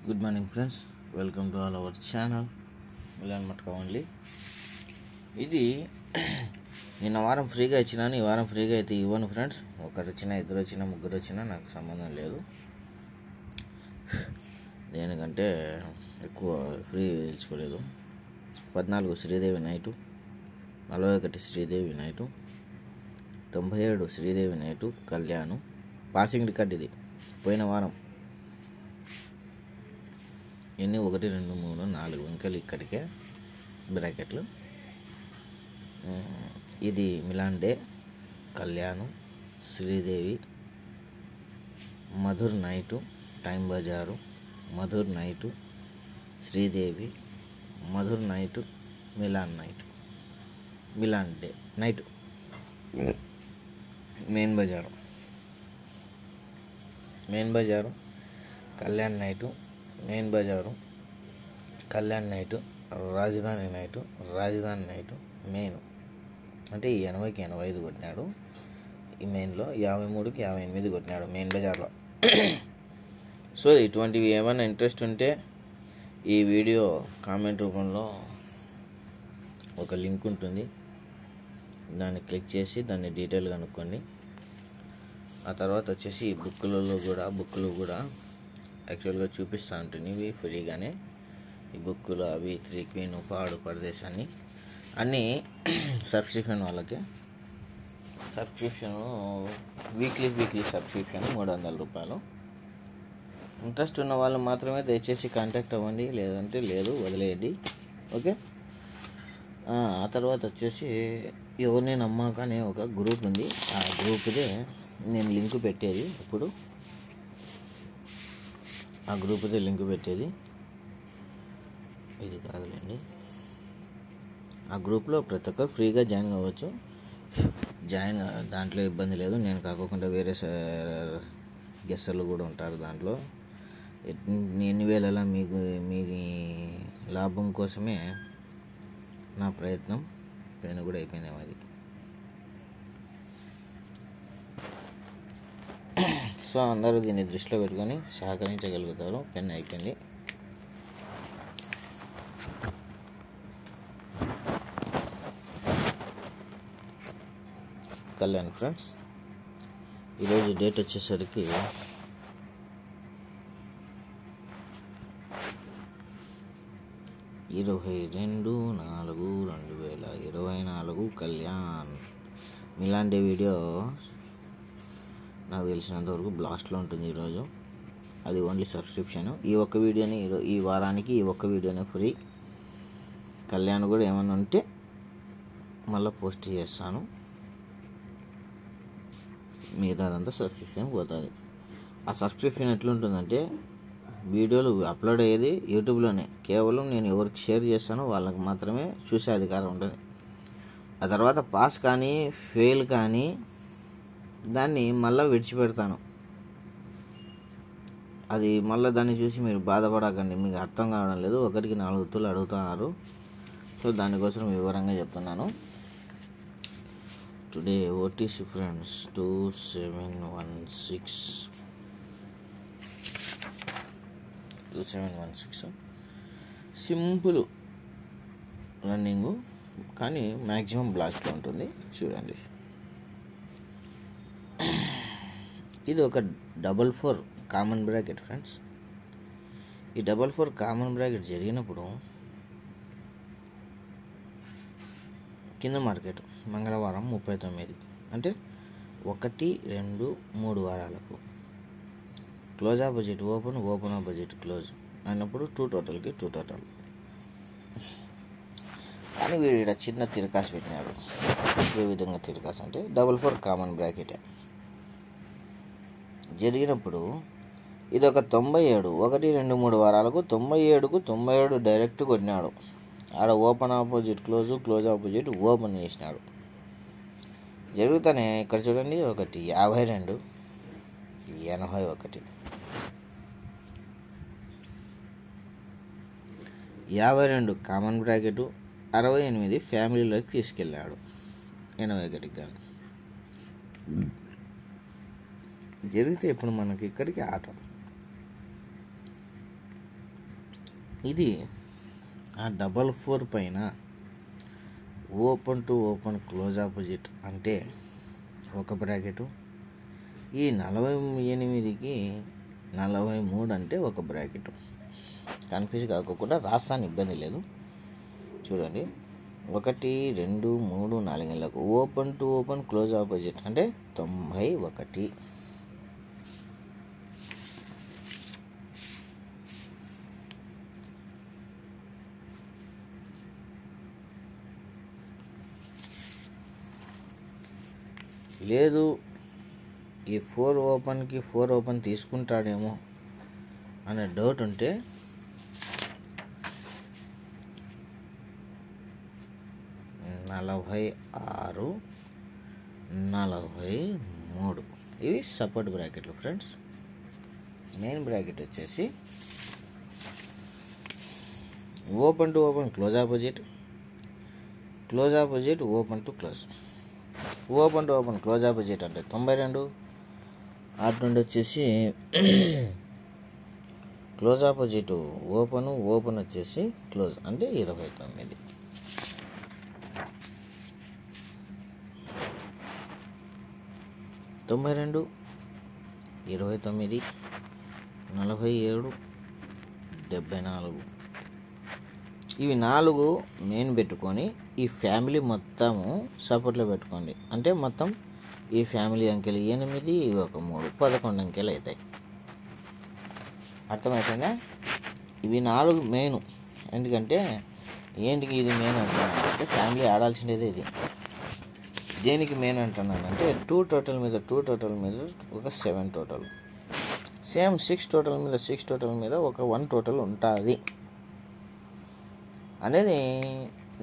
Good morning friends, welcome to all our channel Milan Matka only. ఇది నిన్న వారం ఫ్రీగా ఇచ్చినాను, ఈ వారం ఫ్రీగా అయితే ఇవ్వను ఫ్రెండ్స్. ఒకరు వచ్చినా, ఇద్దరు వచ్చినా, ముగ్గురు వచ్చినా నాకు సంబంధం లేదు. దేనికంటే ఎక్కువ ఫ్రీ తెలుసుకోలేదు. 14 Sridevi night, 41 Sridevi night, 97 Sridevi night కళ్యాణం. పాసింగ్ రికార్డ్ ఇది పోయిన వారం. ఎన్ని 1 2 3 4 అంకెలు ఇక్కడికే బ్రాకెట్లు. ఇది మిలాన్ డే, కళ్యాణం, Sridevi, Madhur night, time bazaar, Madhur night, Sridevi, Madhur night, Milan night, Milan day night, main bazaar, Kalyan night, main bazaar, Kalyan night, Rajdhani night, main అంటే ఈ 80కి 85 కొట్టినాడు. ఈ మెయిన్లో 53కి 58 కొట్టినాడు మెయిన్ బజార్లో. సో ఇటువంటివి ఏమైనా ఇంట్రెస్ట్ ఉంటే ఈ వీడియో కామెంట్ రూపంలో ఒక లింక్ ఉంటుంది, దాన్ని క్లిక్ చేసి దాన్ని డీటెయిల్గా కనుక్కోండి. ఆ తర్వాత వచ్చేసి ఈ బుక్కులు కూడా యాక్చువల్గా చూపిస్తూ ఉంటుంది ఇవి ఫ్రీగానే. ఈ బుక్కులు అవి 3 క్వీన్, పాడు, పరదేశాన్ని అన్నీ సబ్స్క్రిప్షన్ వాళ్ళకి. సబ్స్క్రిప్షను వీక్లీ సబ్స్క్రిప్షన్ 300 రూపాయలు. ఇంట్రెస్ట్ ఉన్న వాళ్ళు మాత్రమే దయచేసి కాంటాక్ట్ అవ్వండి, లేదంటే లేదు, వదిలేయండి. ఓకే. ఆ తర్వాత వచ్చేసి ఎవరిని నమ్మాక అనే ఒక గ్రూప్ ఉంది. ఆ గ్రూప్దే నేను లింక్ పెట్టేది. ఇప్పుడు ఆ గ్రూప్దే లింక్ పెట్టేది ఇది కాదులేండి. ఆ గ్రూప్లో ప్రతి ఒక్కరు ఫ్రీగా జాయిన్ కావచ్చు. దాంట్లో ఇబ్బంది లేదు. నేను కాకుండా వేరే గెస్టర్లు కూడా ఉంటారు దాంట్లో. ఎన్ని వేళలా మీ లాభం కోసమే నా ప్రయత్నం. పెన్ కూడా అయిపోయింది అది. సో అందరూ దీన్ని దృష్టిలో పెట్టుకొని సహకరించగలుగుతారు. పెన్ అయిపోయింది. కళ్యాణ్ ఫ్రెండ్స్, ఈరోజు డేట్ వచ్చేసరికి 22/4/2024 కళ్యాణ్. మిలాన్ డే వీడియో నాకు తెలిసినంతవరకు బ్లాస్ట్లో ఉంటుంది ఈరోజు. అది ఓన్లీ సబ్స్క్రిప్షన్. ఈ ఒక్క వీడియోని ఈ వారానికి ఈ ఒక్క వీడియోని ఫ్రీ. కళ్యాణ్ కూడా ఏమన్నా ఉంటే మళ్ళీ పోస్ట్ చేస్తాను. మిగతాదంతా సబ్స్క్రిప్షన్ పోతుంది. ఆ సబ్స్క్రిప్షన్ ఎట్లుంటుందంటే వీడియోలు అప్లోడ్ అయ్యేది యూట్యూబ్లోనే. కేవలం నేను ఎవరికి షేర్ చేస్తానో వాళ్ళకి మాత్రమే చూసే అధికారం ఉంటుంది. ఆ తర్వాత పాస్ కానీ ఫెయిల్ కానీ దాన్ని మళ్ళీ విడిచిపెడతాను. అది మళ్ళీ దాన్ని చూసి మీరు బాధపడకండి, మీకు అర్థం కావడం లేదు. 1కి 4 ఉత్తులు అడుగుతున్నారు. సో దానికోసం వివరంగా చెప్తున్నాను. Today OTC friends 2716 simple running, కానీ మ్యాక్సిమం బ్లాస్ట్లో ఉంటుంది. చూడండి, ఇది ఒక 4/4 కామన్ బ్రాకెట్ ఫ్రెండ్స్. ఈ 4/4 కామన్ బ్రాకెట్ జరిగినప్పుడు కింద మార్కెట్ మంగళవారం 39 అంటే 1, 2, 3 వారాలకు close opposite open opposite close అయినప్పుడు 2 టోటల్కి 2 టోటల్. కానీ వీడు ఇక్కడ చిన్న తిరకాసు పెట్టినారు. ఏ విధంగా తిరకాసు అంటే 4/4 కామన్ బ్రాకెటే జరిగినప్పుడు ఇది ఒక 97 1, 2, 3 వారాలకు 97కు 97 డైరెక్ట్ కొట్టినాడు. ఆడ open opposite close opposite open చేసినాడు. జరుగుతానే ఇక్కడ చూడండి, 1 52 81 52 కామన్ బ్రాకెట్ 68 ఫ్యామిలీలోకి తీసుకెళ్ళాడు. 81కి కానీ జరిగితే ఇప్పుడు మనకి ఇక్కడికి ఆట ఇది ఆ 4 పైన open to open close opposite అంటే ఒక బ్రాకెటు, ఈ 48కి 43 అంటే ఒక బ్రాకెట్. కన్ఫ్యూజ్ కాకుండా రాస్తాను, ఇబ్బంది లేదు. చూడండి, 1 2 3 4 నెలలకు open to open close opposite అంటే 91. లేదు ఈ 4 ఓపెన్కి 4 ఓపెన్ తీసుకుంటాడేమో అనే డౌట్ ఉంటే 46 43 ఇవి సపోర్ట్ బ్రాకెట్లు ఫ్రెండ్స్. మెయిన్ బ్రాకెట్ వచ్చేసి open to open close opposite, close opposite open to close. Open to open close opposite అంటే 92. అటు నుండి వచ్చేసి క్లోజ్ ఆపోజిట్ ఓపెన్ వచ్చేసి క్లోజ్ అంటే 29. 92 29 47 74 ఇవి 4 మెయిన్ పెట్టుకొని ఈ ఫ్యామిలీ మొత్తము సపోర్ట్లో పెట్టుకోండి. అంటే మొత్తం ఈ ఫ్యామిలీ అంకెలు 8, ఇవి ఒక 3 11 అంకెలు అవుతాయి. అర్థమవుతుందా? ఇవి 4 మెయిన్. ఎందుకంటే ఏంటికి ఇది మెయిన్ అంటున్నానంటే ఫ్యామిలీ ఆడాల్సినది ఇది. దేనికి మెయిన్ అంటున్నానంటే 2 టోటల్ మీద ఒక 7 టోటల్, సేమ్ 6 టోటల్ మీద ఒక 1 టోటల్ ఉంటుంది అనేది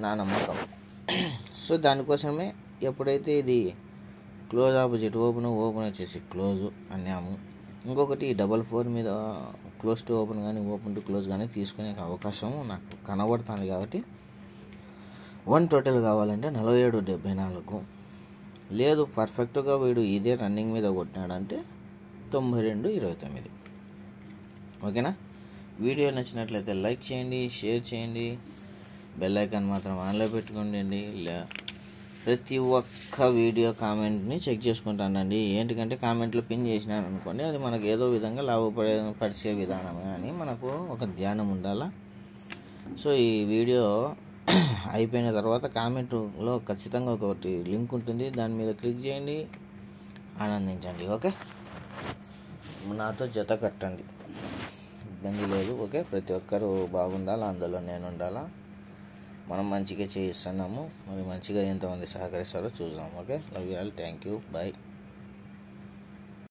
నా నమ్మకం. సో దానికోసమే ఎప్పుడైతే ఇది క్లోజ్ ఆపోజిట్ ఓపెన్ వచ్చేసి క్లోజ్ అన్నాము, ఇంకొకటి 4 మీద క్లోజ్ టు ఓపెన్ కానీ ఓపెన్ టు క్లోజ్ కానీ తీసుకునే అవకాశం నాకు కనబడుతుంది. కాబట్టి 1 టోటల్ కావాలంటే 47 74. లేదు పర్ఫెక్ట్గా వీడు ఇదే రన్నింగ్ మీద కొట్టినాడంటే 92 29. ఓకేనా? వీడియో నచ్చినట్లయితే లైక్ చేయండి, షేర్ చేయండి, బెల్ ఐకాన్ మాత్రం ఆన్లో పెట్టుకోండి. ప్రతి ఒక్క వీడియో కామెంట్ని చెక్ చేసుకుంటానండి. ఏంటికంటే కామెంట్లో పిన్ చేసినాను అనుకోండి, అది మనకు ఏదో విధంగా లాభపరిచే విధానమే అని మనకు ఒక ధ్యానం ఉండాలా. సో ఈ వీడియో అయిపోయిన తర్వాత కామెంట్లో ఖచ్చితంగా ఒకటి లింక్ ఉంటుంది, దాని మీద క్లిక్ చేయండి, ఆనందించండి. ఓకే, నాతో జత కట్టండి, ఇబ్బంది లేదు. ఓకే, ప్రతి ఒక్కరూ బాగుండాలా, అందులో నేను ఉండాలా. మనం మంచిగా చేయిస్తున్నాము, మరి మంచిగా ఎంతమంది సహకరిస్తారో చూద్దాం. Okay, love you all, thank you, bye.